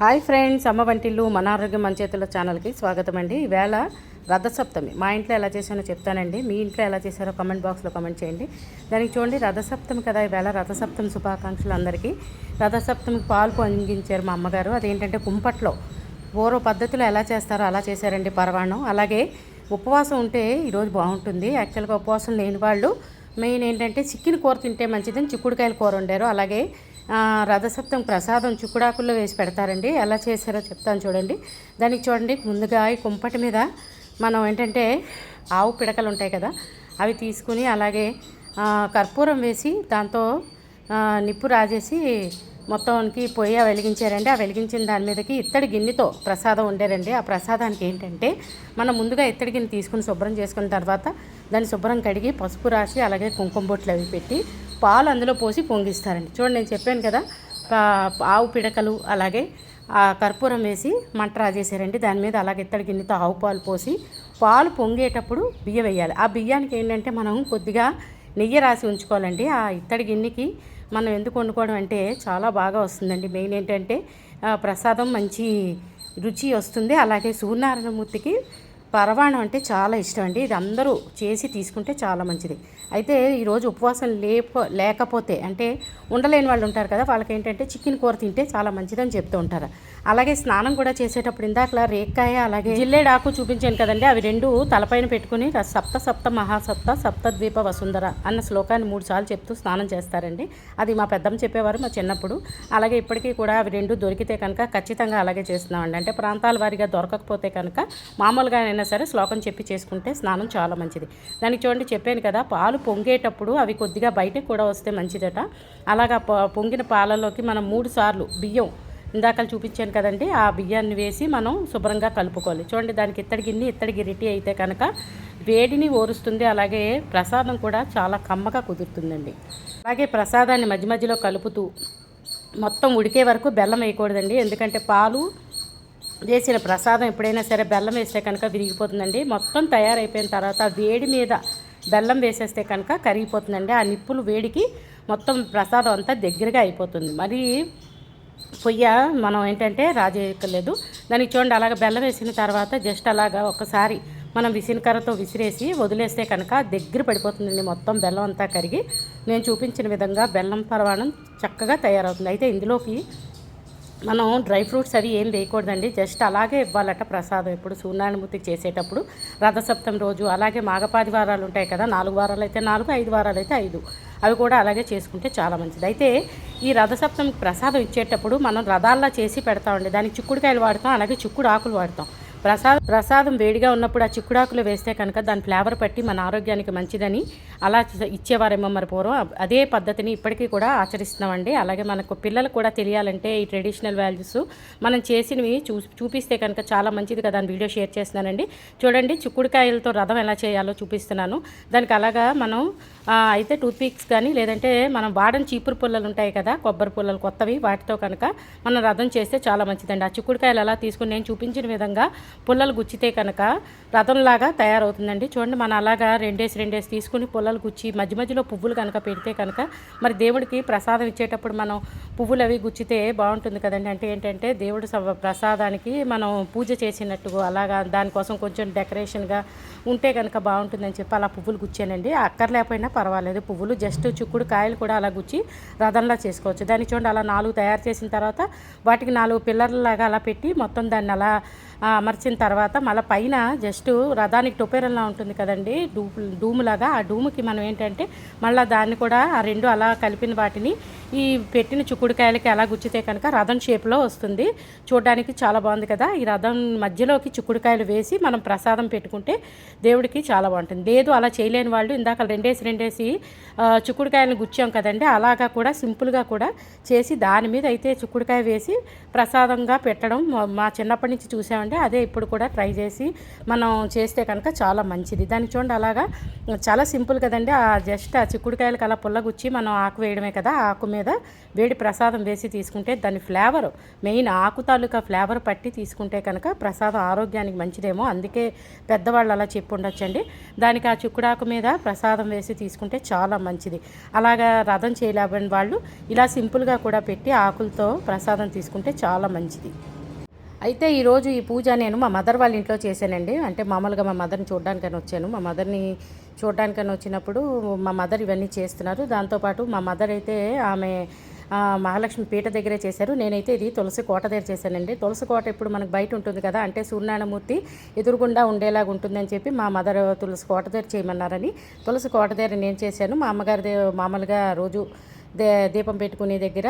Hi friends, అమ్మ వంటిల్లు మన ఆరోగ్యం మన చేతుల ఛానల్కి స్వాగతం అండి. ఈవేళ రథసప్తమి మా ఇంట్లో ఎలా చేశానో చెప్తానండి. మీ ఇంట్లో ఎలా చేశారో కమెంట్ బాక్స్లో కమెంట్ చేయండి. దానికి చూడండి, రథసప్తమి కదా, ఈవేళ రథసప్తమి శుభాకాంక్షలు అందరికీ. రథసప్తమికి పాలు పొంగించారు మా అమ్మగారు. అదేంటంటే కుంపట్లో పూర్వ పద్ధతిలో ఎలా చేస్తారో అలా చేశారండి పరవాణం. అలాగే ఉపవాసం ఉంటే ఈరోజు బాగుంటుంది. యాక్చువల్గా ఉపవాసం లేని వాళ్ళు మెయిన్ ఏంటంటే చికెన్ కూర తింటే మంచిదని చిక్కుడుకాయల కూర వండారు. అలాగే రథసప్తం ప్రసాదం చిక్కుడాకుల్లో వేసి పెడతారండి. ఎలా చేశారో చెప్తాను చూడండి. దానికి చూడండి, ముందుగా ఈ కుంపటి మీద మనం ఏంటంటే ఆవు పిడకలు ఉంటాయి కదా, అవి తీసుకుని అలాగే కర్పూరం వేసి దాంతో నిప్పు రాజేసి మొత్తానికి పొయ్యి వెలిగించారండి. ఆ వెలిగించిన దాని మీదకి ఇత్తడి గిన్నెతో ప్రసాదం వండారండి. ఆ ప్రసాదానికి ఏంటంటే మనం ముందుగా ఇత్తడి గిన్నె తీసుకుని శుభ్రం చేసుకున్న తర్వాత దాన్ని శుభ్రం కడిగి పసుపు రాసి అలాగే కుంకుమ బొట్లు అవి పెట్టి పాలు అందులో పోసి పొంగిస్తారండి. చూడండి, నేను చెప్పాను కదా, ఆవు పిడకలు అలాగే కర్పూరం వేసి మంట రాజేసారండి. దాని మీద అలాగే ఇత్తడి గిన్నెతో ఆవు పాలు పోసి పాలు పొంగేటప్పుడు బియ్యం వేయాలి. ఆ బియ్యానికి ఏంటంటే మనం కొద్దిగా నెయ్యి రాసి ఉంచుకోవాలండి. ఆ ఇత్తడి గిన్నెకి మనం ఎందుకు వండుకోవడం అంటే చాలా బాగా వస్తుందండి. మెయిన్ ఏంటంటే ప్రసాదం మంచి రుచి వస్తుంది. అలాగే సూర్యనారాయణమూర్తికి పరవాణం అంటే చాలా ఇష్టం అండి. ఇది అందరూ చేసి తీసుకుంటే చాలా మంచిది. అయితే ఈరోజు ఉపవాసం లేకపోతే అంటే ఉండలేని వాళ్ళు ఉంటారు కదా, వాళ్ళకి ఏంటంటే చికెన్ కూర తింటే చాలా మంచిదని చెప్తూ ఉంటారు. అలాగే స్నానం కూడా చేసేటప్పుడు ఇందాకలా రేక్కాయ అలాగే జిల్లేడాకు చూపించాను కదండి, అవి రెండు తలపైన పెట్టుకుని సప్త సప్త మహాసప్త సప్తద్వీప వసుంధర అన్న శ్లోకాన్ని 3 సార్లు చెప్తూ స్నానం చేస్తారండి. అది మా పెద్దమ్మ చెప్పేవారు మా చిన్నప్పుడు. అలాగే ఇప్పటికీ కూడా అవి రెండు దొరికితే కనుక ఖచ్చితంగా అలాగే చేస్తున్నామండి. అంటే ప్రాంతాల వారిగా దొరకకపోతే కనుక మామూలుగా అయినా సరే శ్లోకం చెప్పి చేసుకుంటే స్నానం చాలా మంచిది. దానికి చూడండి, చెప్పాను కదా, పాలు పొంగేటప్పుడు అవి కొద్దిగా బయటకు కూడా వస్తే మంచిదట. అలాగా పొంగిన పాలలోకి మనం 3 సార్లు బియ్యం ఇందాక చూపించాను కదండి, ఆ బియ్యాన్ని వేసి మనం శుభ్రంగా కలుపుకోవాలి. చూడండి, దానికి ఇత్తడి గిన్నె ఇత్తడి గిరిటి అయితే కనుక వేడిని ఓరుస్తుంది. అలాగే ప్రసాదం కూడా చాలా కమ్మగా కుదురుతుందండి. అలాగే ప్రసాదాన్ని మధ్య మధ్యలో కలుపుతూ మొత్తం ఉడికే వరకు బెల్లం వేయకూడదండి. ఎందుకంటే పాలు వేసిన ప్రసాదం ఎప్పుడైనా సరే బెల్లం వేస్తే కనుక విరిగిపోతుందండి. మొత్తం తయారైపోయిన తర్వాత వేడి మీద బెల్లం వేసేస్తే కనుక కరిగిపోతుందండి. ఆ నిప్పులు వేడికి మొత్తం ప్రసాదం అంతా దగ్గరగా అయిపోతుంది. మరి పొయ్య మనం ఏంటంటే రాజేయక్కర్లేదు. దానికి చూడండి, అలాగ బెల్లం వేసిన తర్వాత జస్ట్ అలాగా ఒకసారి మనం విసినకర్రతో విసిరేసి వదిలేస్తే కనుక దగ్గర పడిపోతుందండి. మొత్తం బెల్లం అంతా కరిగి నేను చూపించిన విధంగా బెల్లం పరవాణం చక్కగా తయారవుతుంది. అయితే ఇందులోకి మనం డ్రై ఫ్రూట్స్ అవి ఏం వేయకూడదండి. జస్ట్ అలాగే ఇవ్వాలట ప్రసాదం. ఇప్పుడు సూర్యనారాయణమూర్తికి చేసేటప్పుడు రథసప్తమి రోజు అలాగే మాఘపాది వారాలు ఉంటాయి కదా, 4 వారాలు అయితే 4, 5 వారాలు అయితే 5, అవి కూడా అలాగే చేసుకుంటే చాలా మంచిది. అయితే ఈ రథసప్తమికి ప్రసాదం ఇచ్చేటప్పుడు మనం రథాల్లా చేసి పెడతామండి. దానికి చిక్కుడుకాయలు వాడతాం, అలాగే చిక్కుడు ఆకులు వాడతాం. ప్రసాదం వేడిగా ఉన్నప్పుడు ఆ చిక్కుడాకులు వేస్తే కనుక దాని ఫ్లేవర్ పట్టి మన ఆరోగ్యానికి మంచిదని అలా ఇచ్చేవారేమో మరి పూర్వం. అదే పద్ధతిని ఇప్పటికీ కూడా ఆచరిస్తున్నామండి. అలాగే మనకు పిల్లలకు కూడా తెలియాలంటే ఈ ట్రెడిషనల్ వాల్యూస్ మనం చేసినవి చూపిస్తే కనుక చాలా మంచిది కదా అని వీడియో షేర్ చేస్తున్నానండి. చూడండి, చిక్కుడుకాయలతో రథం ఎలా చేయాలో చూపిస్తున్నాను. దానికి అలాగా మనం అయితే టూత్పిక్స్ కానీ లేదంటే మనం వాడని చీపురు పుల్లలు ఉంటాయి కదా, కొబ్బరి పుల్లలు కొత్తవి, వాటితో కనుక మనం రథం చేస్తే చాలా మంచిదండి. ఆ చిక్కుడుకాయలు అలా తీసుకుని నేను చూపించిన విధంగా పుల్లలు గుచ్చితే కనుక రథంలాగా తయారవుతుందండి. చూడండి, మనం అలాగా రెండేసి తీసుకుని పుల్లలు గుచ్చి మధ్య మధ్యలో పువ్వులు కనుక పెడితే కనుక మరి దేవుడికి ప్రసాదం ఇచ్చేటప్పుడు మనం పువ్వులు అవి గుచ్చితే బాగుంటుంది కదండి. అంటే ఏంటంటే దేవుడు ప్రసాదానికి మనం పూజ చేసినట్టుగా అలాగా దానికోసం కొంచెం డెకరేషన్గా ఉంటే కనుక బాగుంటుందని చెప్పి అలా పువ్వులు గుచ్చానండి. అక్కర్లేకపోయినా పర్వాలేదు, పువ్వులు జస్ట్ చిక్కుడు కాయలు కూడా అలా గుచ్చి రథంలా చేసుకోవచ్చు. దానికి చూడండి, అలా 4 తయారు చేసిన తర్వాత వాటికి 4 పిల్లర్లాగా అలా పెట్టి మొత్తం దాన్ని అలా అమర్చిన తర్వాత మళ్ళీ పైన జస్ట్ రథానికి టొపేరల్లా ఉంటుంది కదండి, డూములాగా, ఆ డూముకి మనం ఏంటంటే మళ్ళీ దాన్ని కూడా ఆ 2 అలా కలిపిన వాటిని ఈ పెట్టిన చిక్కుడుకాయలకి అలా గుచ్చితే కనుక రథం షేప్లో వస్తుంది. చూడడానికి చాలా బాగుంది కదా. ఈ రథం మధ్యలోకి చిక్కుడుకాయలు వేసి మనం ప్రసాదం పెట్టుకుంటే దేవుడికి చాలా బాగుంటుంది. లేదు అలా చేయలేని వాళ్ళు ఇందాక రెండేసి చిక్కుడుకాయలను గుచ్చాం కదండి, అలాగా కూడా సింపుల్గా కూడా చేసి దాని మీద అయితే చిక్కుడుకాయ వేసి ప్రసాదంగా పెట్టడం మా చిన్నప్పటి నుంచి చూసామండి. కదండి, అదే ఇప్పుడు కూడా ట్రై చేసి మనం చేస్తే కనుక చాలా మంచిది. దాన్ని చూడండి అలాగా చాలా సింపుల్ కదండి. జస్ట్ ఆ చిక్కుడుకాయలకు అలా పుల్లగుచ్చి మనం ఆకు వేయడమే కదా, ఆకు మీద వేడి ప్రసాదం వేసి తీసుకుంటే దాని ఫ్లేవర్ మెయిన్ ఆకు తాలూకా ఫ్లేవర్ పట్టి తీసుకుంటే కనుక ప్రసాదం ఆరోగ్యానికి మంచిదేమో, అందుకే పెద్దవాళ్ళు అలా చెప్పి ఉండొచ్చండి. దానికి ఆ చిక్కుడాకు మీద ప్రసాదం వేసి తీసుకుంటే చాలా మంచిది. అలాగా రథం చేయలేని వాళ్ళు ఇలా సింపుల్గా కూడా పెట్టి ఆకులతో ప్రసాదం తీసుకుంటే చాలా మంచిది. అయితే ఈరోజు ఈ పూజ నేను మా మదర్ వాళ్ళ ఇంట్లో చేశానండి. అంటే మామూలుగా మా మదర్ని చూడడానికని వచ్చాను. మా మదర్ని చూడడానికని వచ్చినప్పుడు మా మదర్ ఇవన్నీ చేస్తున్నారు. దాంతోపాటు మా మదర్ అయితే ఆమె మహాలక్ష్మి పీట దగ్గరే చేశారు. నేనైతే ఇది తులసి కోట దగ్గర చేశానండి. తులసి కోట ఇప్పుడు మనకు బయట ఉంటుంది కదా, అంటే సూర్యనారాయణమూర్తి ఎదురుగుండా ఉండేలాగా ఉంటుందని చెప్పి మా మదర్ తులసి కోట దగ్గర చేయమన్నారని తులసి కోట దగ్గర నేను చేశాను. మా అమ్మగారి మామూలుగా రోజు దీపం పెట్టుకునే దగ్గర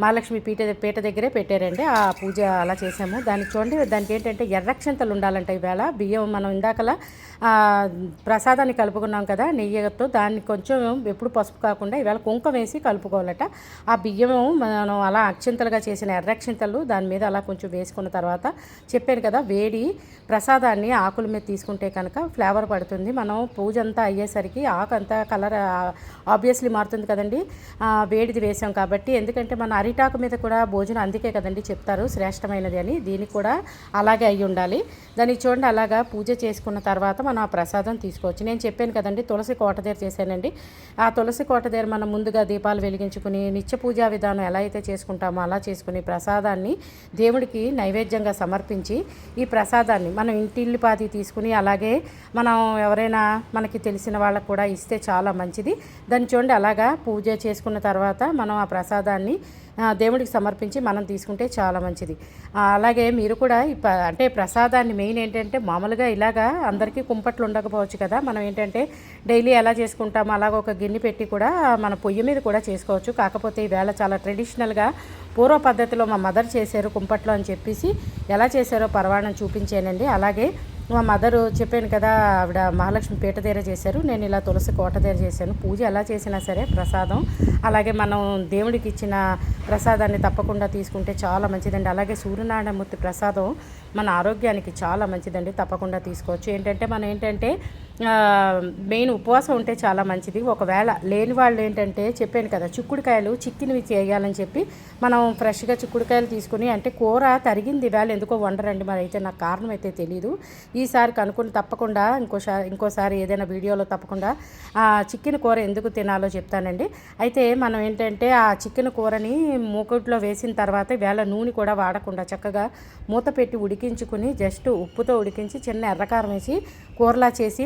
మహాలక్ష్మి పీట దగ్గరే పెట్టారండి. ఆ పూజ అలా చేసాము. దానికి చూడండి, దానికి ఏంటంటే ఎర్రక్షంతలు ఉండాలంట. ఈవేళ బియ్యం మనం ఇందాకలా ప్రసాదాన్ని కలుపుకున్నాం కదా నెయ్యితో, దాన్ని కొంచెం ఎప్పుడు పసుపు కాకుండా ఈవేళ కుంకుమ వేసి కలుపుకోవాలట. ఆ బియ్యం మనం అలా అక్షంతలుగా చేసిన ఎర్రక్షంతలు దాని మీద అలా కొంచెం వేసుకున్న తర్వాత చెప్పాను కదా, వేడి ప్రసాదాన్ని ఆకుల మీద తీసుకుంటే కనుక ఫ్లేవర్ పడుతుంది. మనం పూజ అంతా అయ్యేసరికి ఆకు అంతా కలర్ ఆబ్వియస్లీ మారుతుంది కదండి, వేడిది వేసాం కాబట్టి. ఎందుకంటే మన అరిటాకు మీద కూడా భోజనం అందుకే కదండి చెప్తారు శ్రేష్టమైనది అని, దీనికి కూడా అలాగే అయ్యి ఉండాలి. దానికి చూడండి అలాగా పూజ చేసుకున్న తర్వాత మనం ఆ ప్రసాదం తీసుకోవచ్చు. నేను చెప్పాను కదండి తులసి కోట దగ్గర చేశానండి. ఆ తులసి కోట దగ్గర మనం ముందుగా దీపాలు వెలిగించుకుని నిత్య పూజా విధానం ఎలా అయితే చేసుకుంటామో అలా చేసుకుని ప్రసాదాన్ని దేవుడికి నైవేద్యంగా సమర్పించి ఈ ప్రసాదాన్ని మనం ఇంటిల్లిపాది తీసుకుని అలాగే మనం ఎవరైనా మనకి తెలిసిన వాళ్ళకు కూడా ఇస్తే చాలా మంచిది. దాన్ని చూడండి అలాగా పూజ చేసుకున్న తర్వాత మనం ఆ ప్రసాదాన్ని దేవుడికి సమర్పించి మనం తీసుకుంటే చాలా మంచిది. అలాగే మీరు కూడా అంటే ప్రసాదాన్ని మెయిన్ ఏంటంటే మామూలుగా ఇలాగా అందరికీ కుంపట్లు ఉండకపోవచ్చు కదా, మనం ఏంటంటే డైలీ ఎలా చేసుకుంటామో అలాగ ఒక గిన్నె పెట్టి కూడా మన పొయ్యి మీద కూడా చేసుకోవచ్చు. కాకపోతే ఈవేళ చాలా ట్రెడిషనల్గా పూర్వ పద్ధతిలో మా మదర్ చేశారు కుంపట్లు అని చెప్పేసి ఎలా చేశారో పరవాణం చూపించానండి. అలాగే మా మదరు చెప్పాను కదా, ఆవిడ మహాలక్ష్మి పీట దగ్గర చేశారు, నేను ఇలా తులసి కోట దగ్గర చేశాను. పూజ ఎలా చేసినా సరే ప్రసాదం అలాగే మనం దేవుడికి ఇచ్చిన ప్రసాదాన్ని తప్పకుండా తీసుకుంటే చాలా మంచిదండి. అలాగే సూర్యనారాయణమూర్తి ప్రసాదం మన ఆరోగ్యానికి చాలా మంచిదండి, తప్పకుండా తీసుకోవచ్చు. ఏంటంటే మనం ఏంటంటే మెయిన్ ఉపవాసం ఉంటే చాలా మంచిది. ఒకవేళ లేని వాళ్ళు ఏంటంటే చెప్పాను కదా చిక్కుడుకాయలు చిక్కినవి చేయాలని చెప్పి మనం ఫ్రెష్గా చిక్కుడుకాయలు తీసుకుని, అంటే కూర తరిగింది వేళ ఎందుకో వండరండి, మరి అయితే నాకు కారణం అయితే తెలీదు. ఈసారి కనుక్కొని తప్పకుండా ఇంకోసారి ఏదైనా వీడియోలో తప్పకుండా ఆ చికెన్ కూర ఎందుకు తినాలో చెప్తానండి. అయితే మనం ఏంటంటే ఆ చికెన్ కూరని మూకుట్లో వేసిన తర్వాత వేళ నూనె కూడా వాడకుండా చక్కగా మూత పెట్టి ఉడికించుకుని జస్ట్ ఉప్పుతో ఉడికించి చిన్న ఎర్రకారం వేసి కూరలా చేసి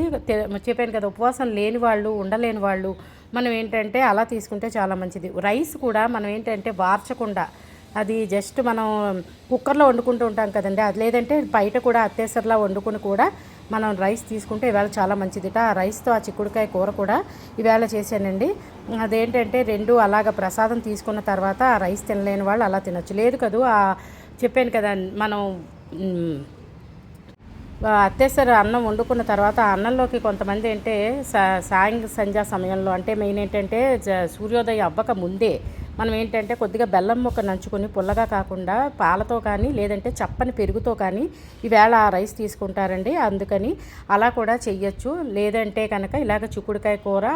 చెప్పాను కదా, ఉపవాసం లేని వాళ్ళు ఉండలేని వాళ్ళు మనం ఏంటంటే అలా తీసుకుంటే చాలా మంచిది. రైస్ కూడా మనం ఏంటంటే వార్చకుండా అది జస్ట్ మనం కుక్కర్లో వండుకుంటూ ఉంటాం కదండి, అది లేదంటే బయట కూడా అత్తేసరిలా వండుకుని కూడా మనం రైస్ తీసుకుంటే ఈవేళ చాలా మంచిదిట. ఆ రైస్తో ఆ చిక్కుడుకాయ కూర కూడా ఈవేళ చేశానండి. అదేంటంటే రెండు అలాగ ప్రసాదం తీసుకున్న తర్వాత ఆ రైస్ తినలేని వాళ్ళు అలా తినొచ్చు. లేదు కదా చెప్పాను కదా, మనం అత్తేసరి అన్నం వండుకున్న తర్వాత ఆ అన్నంలోకి కొంతమంది అంటే సంధ్యా సమయంలో అంటే మెయిన్ ఏంటంటే సూర్యోదయం అవ్వక ముందే మనం ఏంటంటే కొద్దిగా బెల్లం ముక్క నంచుకొని పుల్లగా కాకుండా పాలతో కానీ లేదంటే చప్పని పెరుగుతో కానీ ఈవేళ ఆ రైస్ తీసుకుంటారండి. అందుకని అలా కూడా చెయ్యొచ్చు. లేదంటే కనుక ఇలాగ చిక్కుడుకాయ కూర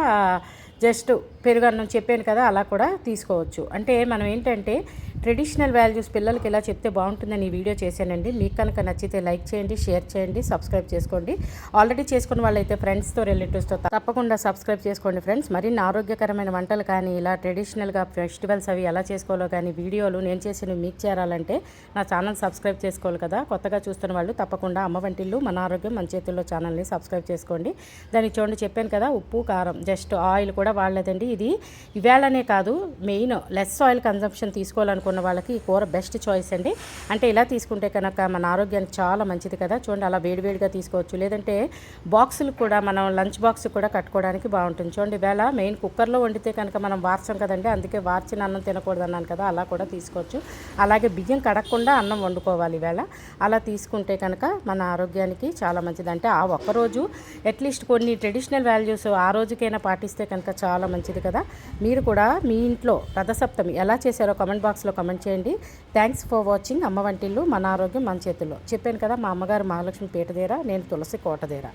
జస్ట్ పెరుగన్నం చెప్పాను కదా అలా కూడా తీసుకోవచ్చు. అంటే మనం ఏంటంటే ట్రెడిషనల్ వాల్యూస్ పిల్లలకి ఇలా చెప్తే బాగుంటుందని ఈ వీడియో చేశానండి. మీకు కనుక నచ్చితే లైక్ చేయండి, షేర్ చేయండి, సబ్స్క్రైబ్ చేసుకోండి. ఆల్రెడీ చేసుకున్న వాళ్ళైతే ఫ్రెండ్స్తో రిలేటివ్స్తో తప్పకుండా సబ్స్క్రైబ్ చేసుకోండి ఫ్రెండ్స్. మరిన్ని ఆరోగ్యకరమైన వంటలు కానీ ఇలా ట్రెడిషనల్గా ఫెస్టివల్స్ అవి ఎలా చేసుకోవాలో కానీ వీడియోలు నేను చేసినవి మీకు చేరాలంటే నా ఛానల్ సబ్స్క్రైబ్ చేసుకోవాలి కదా. కొత్తగా చూస్తున్న వాళ్ళు తప్పకుండా అమ్మ వంటిల్లు మన ఆరోగ్యం మన చేతుల్లో ఛానల్ని సబ్స్క్రైబ్ చేసుకోండి. దానికి చూడండి చెప్పాను కదా, ఉప్పు కారం జస్ట్ ఆయిల్ కూడా వాడలేదండి. ఇది ఇవేళనే కాదు, మెయిన్ లెస్ ఆయిల్ కన్జంప్షన్ తీసుకోవాలనుకున్న వాళ్ళకి ఈ కూర బెస్ట్ చాయిస్ అండి. అంటే ఇలా తీసుకుంటే కనుక మన ఆరోగ్యానికి చాలా మంచిది కదా. చూడండి అలా వేడివేడిగా తీసుకోవచ్చు, లేదంటే బాక్సులు కూడా మనం లంచ్ బాక్స్ కూడా కట్టుకోవడానికి బాగుంటుంది. చూడండి ఇవాళ మెయిన్ కుక్కర్లో వండితే కనుక మనం వార్చం కదండి, అందుకే వార్చిన అన్నం తినకూడదు అన్నాను కదా, అలా కూడా తీసుకోవచ్చు. అలాగే బియ్యం కడగకుండా అన్నం వండుకోవాలి ఇవాళ. అలా తీసుకుంటే కనుక మన ఆరోగ్యానికి చాలా మంచిది. అంటే ఆ ఒక్కరోజు అట్లీస్ట్ కొన్ని ట్రెడిషనల్ వాల్యూస్ ఆ రోజుకైనా పాటిస్తే కనుక చాలా మంచిది కదా. మీరు కూడా మీ ఇంట్లో రథసప్తమి ఎలా చేశారో కామెంట్ బాక్స్లో కమెంట్ చేయండి. Thanks for watching. అమ్మ వంటిల్లు మన ఆరోగ్యం మన చేతుల్లో. చెప్పాను కదా, మా అమ్మగారు మహాలక్ష్మి పీట దగ్గర, నేను తులసి కోట దగ్గర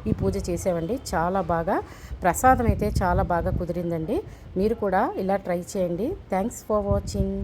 ఈ పూజ చేసామండి. చాలా బాగా ప్రసాదం అయితే చాలా బాగా కుదిరిందండి. మీరు కూడా ఇలా ట్రై చేయండి. Thanks for watching.